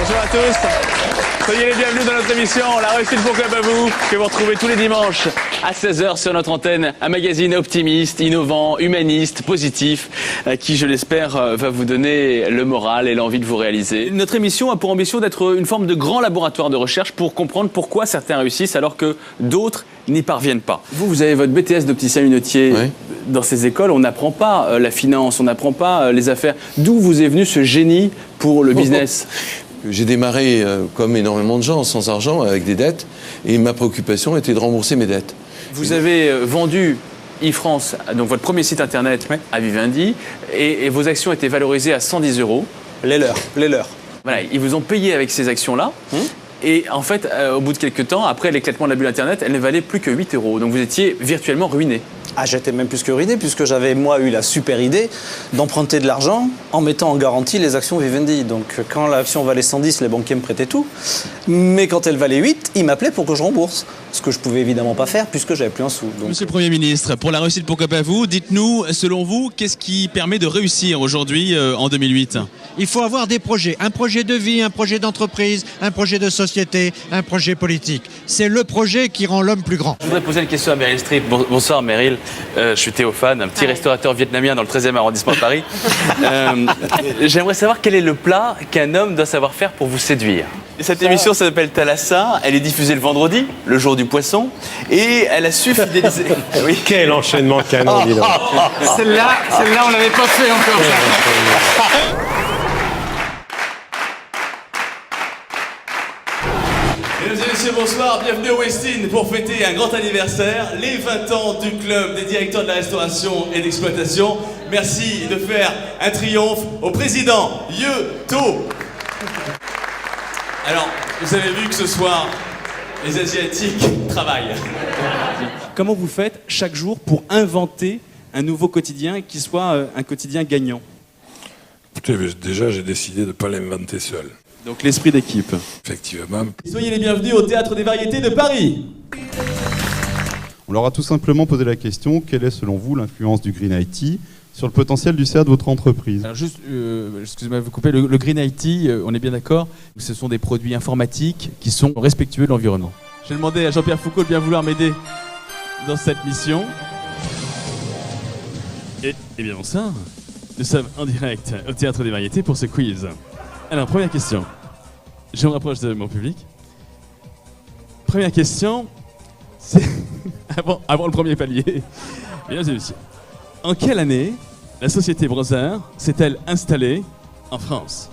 Bonjour à tous. Soyez les bienvenus dans notre émission La réussite pour club à vous, que vous retrouvez tous les dimanches à 16h sur notre antenne. Un magazine optimiste, innovant, humaniste, positif, qui, je l'espère, va vous donner le moral et l'envie de vous réaliser. Notre émission a pour ambition d'être une forme de grand laboratoire de recherche pour comprendre pourquoi certains réussissent alors que d'autres n'y parviennent pas. Vous avez votre BTS d'opticien lunetier. Oui. Dans ces écoles, on n'apprend pas la finance, on n'apprend pas les affaires. D'où vous est venu ce génie pour le business ? J'ai démarré comme énormément de gens, sans argent, avec des dettes, et ma préoccupation était de rembourser mes dettes. Vous avez vendu e-France, donc votre premier site internet, oui, à Vivendi, et vos actions étaient valorisées à 110 €. Les leurs. Voilà, ils vous ont payé avec ces actions-là. Et en fait, au bout de quelques temps, après l'éclatement de la bulle Internet, elles ne valaient plus que 8 €. Donc vous étiez virtuellement ruiné. Ah, j'étais même plus que ruiné, puisque j'avais, moi, eu la super idée d'emprunter de l'argent en mettant en garantie les actions Vivendi. Donc quand l'action valait 110, les banquiers me prêtaient tout. Mais quand elle valait 8, ils m'appelaient pour que je rembourse. Ce que je pouvais évidemment pas faire, puisque j'avais plus un sou. Donc... Monsieur le Premier ministre, pour la réussite pour Club à vous, dites-nous, selon vous, qu'est-ce qui permet de réussir aujourd'hui, en 2008 ? Il faut avoir des projets, un projet de vie, un projet d'entreprise, un projet de société, un projet politique. C'est le projet qui rend l'homme plus grand. Je voudrais poser une question à Meryl Streep. Bonsoir Meryl, je suis Théophane, un petit restaurateur vietnamien dans le 13e arrondissement de Paris. J'aimerais savoir quel est le plat qu'un homme doit savoir faire pour vous séduire. Cette émission s'appelle Thalassa, elle est diffusée le vendredi, le jour du poisson, et elle a su fidéliser... Oui. Quel enchaînement de canon, dis donc. Celle-là, on l'avait pas fait encore. Mesdames et messieurs, bonsoir, bienvenue au Westin pour fêter un grand anniversaire, les 20 ans du club des directeurs de la restauration et d'exploitation. Merci de faire un triomphe au président Yeto. Alors, vous avez vu que ce soir, les Asiatiques travaillent. Comment vous faites chaque jour pour inventer un nouveau quotidien qui soit un quotidien gagnant ? Écoutez, déjà, j'ai décidé de ne pas l'inventer seul. Donc l'esprit d'équipe. Effectivement. Soyez les bienvenus au Théâtre des Variétés de Paris. On leur a tout simplement posé la question, quelle est selon vous l'influence du Green IT sur le potentiel du CA de votre entreprise ? Alors juste, excusez-moi de vous couper, le Green IT, on est bien d'accord, ce sont des produits informatiques qui sont respectueux de l'environnement. J'ai demandé à Jean-Pierre Foucault de bien vouloir m'aider dans cette mission. Et bien bonsoir, nous sommes en direct au Théâtre des Variétés pour ce quiz. Alors, première question. Je me rapproche de mon public. Première question, c'est avant le premier palier. Mesdames et messieurs, en quelle année la société Brother s'est-elle installée en France ?